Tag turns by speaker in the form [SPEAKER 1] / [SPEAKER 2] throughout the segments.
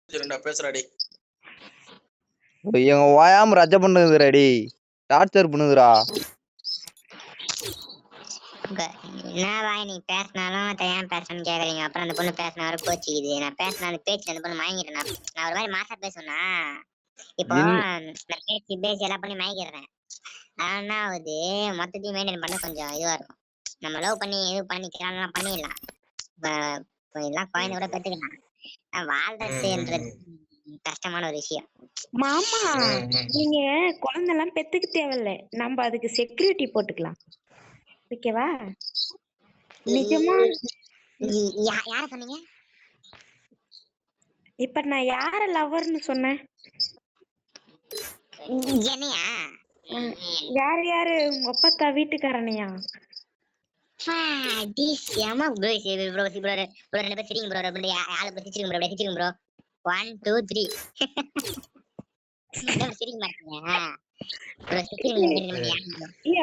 [SPEAKER 1] பேசுறாடி
[SPEAKER 2] எங்க வாயாம ரஜ பண்ணுதுடா டேய், டார்ச்சர் பண்ணுதுடா.
[SPEAKER 3] என்ன வாய் நீ பேசினாலும் ஏன் பேசணும்னு கேக்குறீங்க. அப்புறம் அந்த பொண்ணு பேசினாரு கோச்சிக்குது. நான் பேசின அந்த பேச்சு அந்த பொண்ணு மயங்கிட்டேன். நான் ஒரு மாதிரி மாசா பேசுனா இப்போ பேசி பேசி எல்லாம் பண்ணி மயக்கிறேன். என்ன ஆகுது, மொத்தத்தையும் மெயின்டைன் பண்ண கொஞ்சம் இதுவா இருக்கும். நம்ம லவ் பண்ணி இது பண்ணிக்கலாம் பண்ணிடலாம், எல்லாம் குழந்தை கூட பெற்றுக்கலாம். வாழ்றதுன்றது கஷ்டமான ஒரு விஷயம்.
[SPEAKER 4] மாமா நீங்க குழந்தை எல்லாம் பெத்துக்க தேவையில்ல, நம்ம அதுக்கு செக்யூரிட்டி போட்டுக்கலாம். ஓகேவா? நிஜமா
[SPEAKER 3] யார சொன்னீங்க?
[SPEAKER 4] இப்ப நான் யார லவர்னு சொன்னேன்?
[SPEAKER 3] என்னையா?
[SPEAKER 4] யாரு யாரு? உங்க அப்பத்தா வீட்டுக்காரனையா?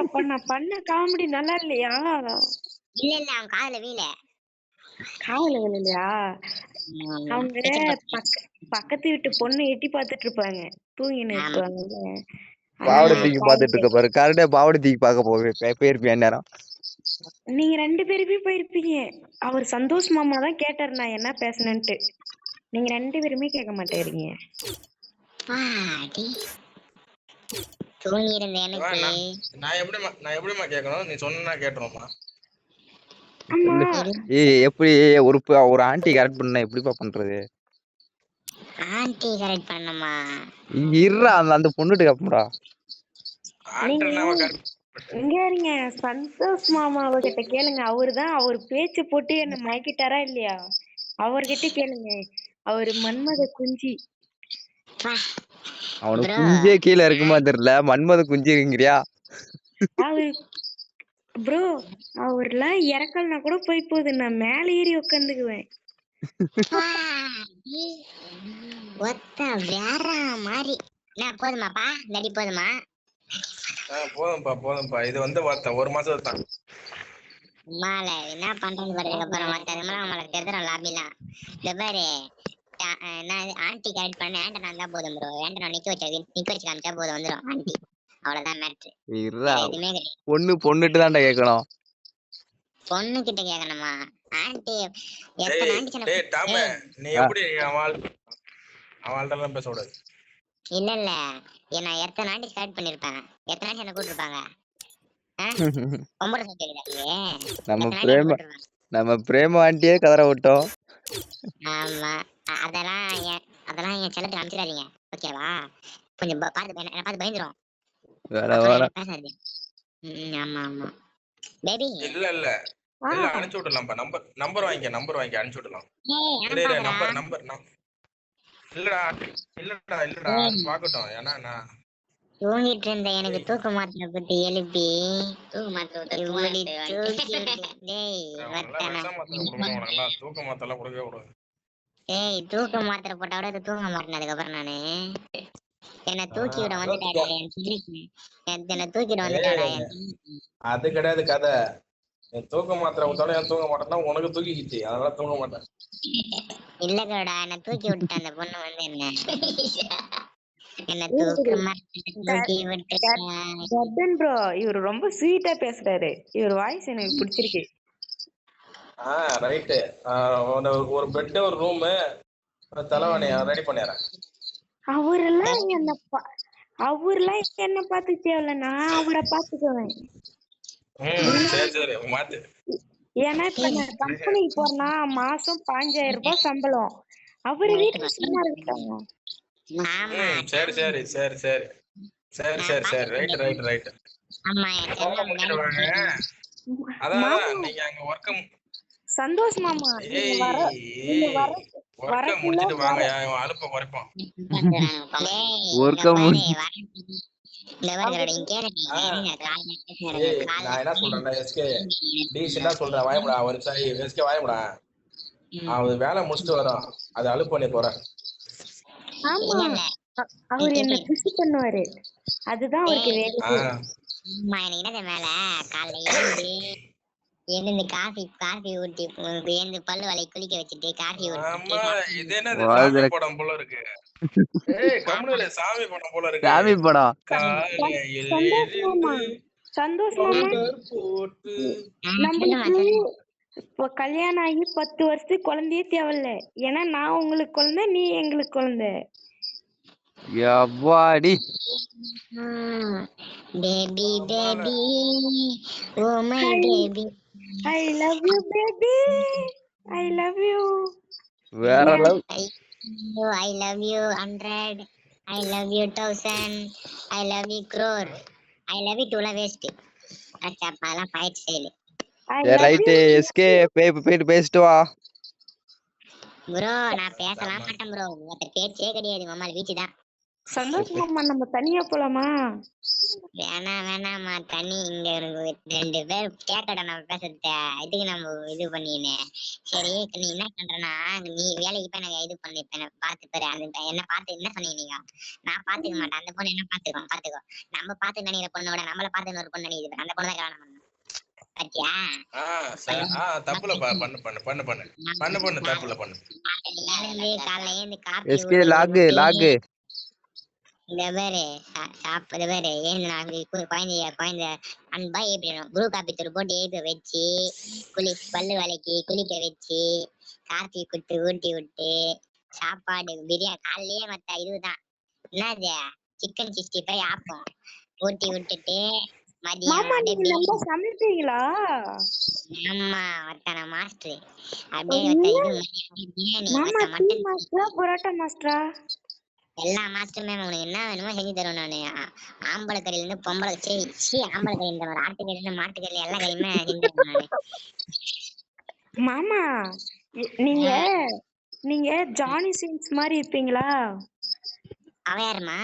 [SPEAKER 4] அப்ப நான் பண்ண காமெடி நல்லா இல்லையா?
[SPEAKER 3] இல்ல இல்ல, அவன் காதுல வீல
[SPEAKER 4] காதுல விழலையா? அவங்க பக்கத்து வீட்டு பொண்ணு எட்டி பாத்துட்டு இருப்பாங்க, தூங்கின்னு இருப்பாங்க.
[SPEAKER 2] பாவடை தூக்கி பாத்துட்டு இருக்க பாரு. கரெக்டா பாவடை தூக்கி பாக்க போயிருப்பேன் நேரம்.
[SPEAKER 4] நீங்க 2 பேருமே போயிருப்பீங்க. அவர் சந்தோஷ் மாமா தான் கேட்டாரு நான் என்ன பேசணும்ட்டு. நீங்க 2 பேருமே கேட்க மாட்டேறீங்க.
[SPEAKER 3] தூங்கி இருந்த எனக்கு
[SPEAKER 1] நான் எப்படிமா கேட்கணும்? நீ சொன்னா கேட்டுருமா?
[SPEAKER 2] எப்படி ஒரு ஆண்டி கரெக்ட் பண்ண எப்படிப்பா பண்றது?
[SPEAKER 3] ஆண்டி கரெக்ட் பண்ணமா?
[SPEAKER 2] இருடா, அந்த பொண்ணுட்டு கேப்படா.
[SPEAKER 4] இங்க இருங்க, சந்தோஷ் மாமாவை கிட்ட கேளுங்க. அவருதான் அவர் பேச்சு போட்டு என்ன மயக்கிட்டாரா இல்லையா? அவர்கிட்ட கேளுங்க. அவரு மன்மத குஞ்சி.
[SPEAKER 2] அவனுக்கு குஞ்சே கீழே இருக்குமா தெரியல, மன்மத குஞ்சிங்கிறியா?
[SPEAKER 4] அவரு ப்ரோ அவர்லாம் இறக்கல்னா கூட போய் போகுது, நான் மேல ஏறி உட்காந்துக்குவேன்.
[SPEAKER 3] வேற மாதிரி போதுமாப்பா? நடி போதுமா?
[SPEAKER 1] போதும்பா. இது வந்து ஒரு மாசம் தான்.
[SPEAKER 3] என்ன பண்றேன்னு பாருங்க. அப்புறம் தெரிஞ்ச லாபிலாம் இந்த பாரு, ஆண்டி கரெக்ட் பண்ண ஆண்டனா இருந்தா போதும் ப்ரோ. ஆண்டனா நிக்க வச்சு காமிச்சா போதும், வந்துடும் ஆண்டி. அவ்வளவுதான் மேட்ரு. எதுவுமே கிடையாது.
[SPEAKER 2] பொண்ணுட்டு தான்டா கேட்கணும்.
[SPEAKER 3] பொண்ணு கிட்ட கேட்கணுமா? ஆண்டி
[SPEAKER 1] நீ எப்படி அவள்கிட்ட பேச கூடாது.
[SPEAKER 3] இல்ல இல்ல, நான் எத்தனை ஆண்டி ஸ்டார்ட் பண்ணிருப்பேன், எத்தனை ஆண்டி என்ன கூட்டிருப்பாங்க.
[SPEAKER 2] நம்ம பிரேம ஆண்டியே கதற விட்டோம்.
[SPEAKER 3] ஆமா, அதெல்லாம் என் செல்லத்துக்கு அனுப்பிச்சிடாதீங்க, ஓகேவா? கொஞ்சம் பார்த்து பயந்துரும். பேசாதீங்க. ஆமா ஆமா பேபி.
[SPEAKER 1] இல்ல இல்ல இல்ல, அனுப்பிச்சு விடலாம்ப்பா. நம்பர் வாங்கி அனுப்பிச்சு விடலாம். இல்லடா பாக்கட்டும். ஏன்னா நான்
[SPEAKER 3] தூங்கிட்டு இருந்த எனக்கு தூக்க மாத்திரை போட்டு எழுப்பி தூக்க மாத்திரை தூக்க மாத்திரை போட்டா கூட தூங்க மாட்டேன். அதுக்கப்புறம் நானு என்ன தூக்கிவிட வந்துட்டாடா, என்ன தூக்கிட வந்துட்டாடா.
[SPEAKER 1] அது கிடையாது கதை. தூக்க மாத்திரை விட்டாலும் ஏன் தூங்க மாட்டேன்னா உனக்கு தூக்கிக்கிச்சு, அதனால தூங்க மாட்டேன்.
[SPEAKER 3] இல்லடா, என்ன தூக்கி விட்டு அந்த பொண்ணு வந்து என்ன தூக்க
[SPEAKER 4] மாட்டேன். ப்ரோ இவர் ரொம்ப ஸ்வீட்டா பேசுறாரு, இவர் வாய்ஸ் எனக்கு பிடிச்சிருக்கு.
[SPEAKER 1] ரைட். ஒரு பெட், ஒரு ரூம், தலைவாணி ரெடி பண்ணிறேன்.
[SPEAKER 4] அவரெல்லாம் என்ன பார்த்து தேவையில்ல, நான் அவரை பார்த்துக்குவேன்.
[SPEAKER 1] சரி மாத்து.
[SPEAKER 4] ஏன்னா இப்ப நான் கம்பெனிக்கு போறேன்னா மாசம் 5000 ரூபாய் சம்பளம். அவரு வீட்டுல சும்மா இருக்காங்க.
[SPEAKER 1] சரி சரி சரி சரி சரி சரி சரி ரைட் ரைட் ரைட். அதான் நீங்க அங்க வர்க்கம்
[SPEAKER 4] சந்தோஷ் மாமா
[SPEAKER 1] வர்க்கம் முடிச்சிட்டு வாங்க, அலுப்ப குறைப்போம். நான் என்ன சொல்றேன்டா, எஸ்கே டீசெண்டா சொல்றேன், வாயமுடா. ஒரு சாரி எஸ்கே வாயமுடா. அவரு வேலை முடிச்சுட்டு வரோம், அது அலுப்பு பண்ணி போறேன்.
[SPEAKER 4] அவர் என்ன புஷ் பண்ணுவாரு, அதுதான் அவருக்கு வேலை.
[SPEAKER 3] மேல காலையில எழுந்து காஃபி ஊட்டி எழுந்து பல்லு வலை குளிக்க வச்சுட்டு காஃபி
[SPEAKER 1] ஆமா
[SPEAKER 3] ஊட்டிட்டு
[SPEAKER 1] இது என்னது சாமி
[SPEAKER 2] வாழ்த்துல
[SPEAKER 1] படம் போல இருக்கு. ஏய் கம்முனு சாமி படம் போல இருக்கு.
[SPEAKER 2] சாமி படம்.
[SPEAKER 1] காலையில்
[SPEAKER 4] சந்தோஷ் மாமா
[SPEAKER 1] எழுந்து
[SPEAKER 4] சந்தோஷ் மாமா
[SPEAKER 1] பவுடர் போட்டு
[SPEAKER 4] நம்மளுக்கு இப்போ கல்யாணம் ஆகி 10 வருஷத்துக்கு குழந்தையே தேவையில்ல. ஏன்னா நான் உங்களுக்கு குழந்தை, நீ எங்களுக்கு குழந்தை.
[SPEAKER 2] எவ்வாடி
[SPEAKER 3] baby baby oh my baby
[SPEAKER 4] I love you baby, I love you.
[SPEAKER 2] வேற love.
[SPEAKER 3] I love you 100, I love you 1000, I love you crore, I love you to the waste. அதெல்லாம் ஃபைட் ஸ்டைல்
[SPEAKER 2] ரைட் எஸ்கே போயிட்டு பேசிட்டு வா.
[SPEAKER 3] Bro. நான் பேசலாம் மாட்டேன் bro. உங்க பேச்சே கிடையாது. மம்மா வீச்சு தான்.
[SPEAKER 4] சந்தோஷ் மாமா நம்ம தனியா போலாமா?
[SPEAKER 3] வேணாமா தனி இங்க ரெண்டு பேர் கேட்கடா நம்ம பேசுறத. இதுக்கு நம்ம இது பண்ணினே. சரி நீ என்ன பண்றனா, நீ வேலைக்கு போய் எனக்கு இது பண்ணிப்பேன் பாத்து பாரு. அந்த என்ன பார்த்து என்ன சொன்னீங்க நீங்க? நான் பாத்துக்க மாட்டேன். அந்த பொண்ணு என்ன பாத்துக்கோ. நம்ம பாத்து நினைக்கிற பொண்ணோட நம்மள பார்த்து ஒரு பொண்ணு நினைக்குது. அந்த பொண்ணு தான் கல்யாணம் பண்ணணும். பாத்தியா?
[SPEAKER 1] தப்புல பண்ணு தப்புல பண்ணு.
[SPEAKER 3] காலையில ஏந்து காப்பி
[SPEAKER 2] எஸ்கே லாக்
[SPEAKER 3] இந்த பேரு சாப்பிட பேரு ஏன் குழந்தை அன்பா ஏப்பிடணும். குரு காப்பி தூள் போட்டு ஏப்ப வச்சு பல்லு வலைக்கு குளிக்க வச்சு காப்பி குட்டு ஊட்டி விட்டு சாப்பாடு பிரியாணி காலையிலேயே மத்த இதுதான் என்னது சிக்கன் 65 ஆப்போம் ஊட்டி விட்டுட்டு மதியம்
[SPEAKER 4] சமைப்பீங்களா?
[SPEAKER 3] ஆமா மத்தான மாஸ்டர் அப்படியே மட்டன்
[SPEAKER 4] பரோட்டா மாஸ்டரா
[SPEAKER 3] எல்லா மாஸ்டருமே உனக்கு என்ன வேணுமோ செஞ்சு தருவேன் நானு. ஆம்பளை கறியில இருந்து பொம்பளை ஆம்பளை கறி இந்த ஆட்டுக்கறி இருந்து மாட்டுக்கறி எல்லா கறியுமே செஞ்சு தருவேன் நானு.
[SPEAKER 4] மாமா நீங்க ஜானி சின்ஸ் மாதிரி இருப்பீங்களா?
[SPEAKER 3] அவன் யாருமா?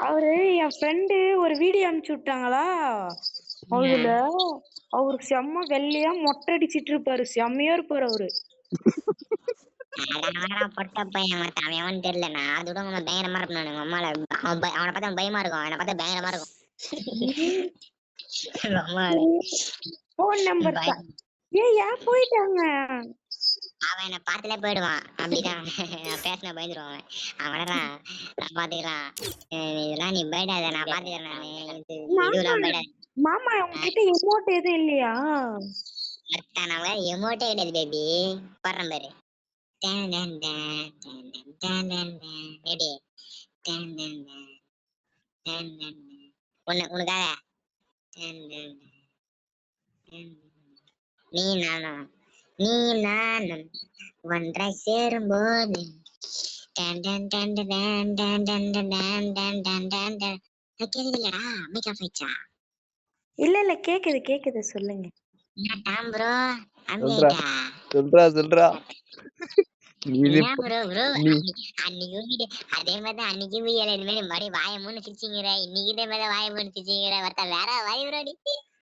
[SPEAKER 4] அவரு என் ஃப்ரெண்டு ஒரு வீடியோ அனுப்பிச்சு விட்டாங்களா, அதுல அவருக்கு செம்ம வெள்ளையா மொட்டை அடிச்சிட்டு இருப்பாரு. செம்மையா இருப்பாரு அவரு.
[SPEAKER 3] பொட்ட பையன் அவன் தெரியல. நான் அதோட பயங்கரமா இருப்பேன். அம்மால அவனை பார்த்தா பயமா இருக்கும். அவனை பார்த்தா பயங்கரமா இருக்கும்.
[SPEAKER 4] போன் நம்பர் ஏன் போயிட்டாங்க?
[SPEAKER 3] அவன் என்ன பார்த்துலே போயிடுவான். அப்படிதான் நான் பேசின பயந்துருவான். அவனதான் நான் பாத்துக்கலாம். இதெல்லாம் நீ பயடாத, நான் பாத்துக்கிறேன் நானு.
[SPEAKER 4] மாமா உங்ககிட்ட எமோட் எதுவும் இல்லையா?
[SPEAKER 3] எமோட்டே கிடையாது பேபி. பாடுறேன் பாரு. உனக்காக நீ நானும் ஒன்றாய் சேரும்போது
[SPEAKER 4] இல்ல கேக்குது சொல்லுங்க.
[SPEAKER 2] சொல்றா
[SPEAKER 3] அதே மாதிரி அன்னைக்கு மறுபடியும் வாய மூணு சிரிச்சிங்கிற, இன்னைக்கு இதே மாதிரி வாய மூணு சிரிச்சிங்கிற. வேற வாய்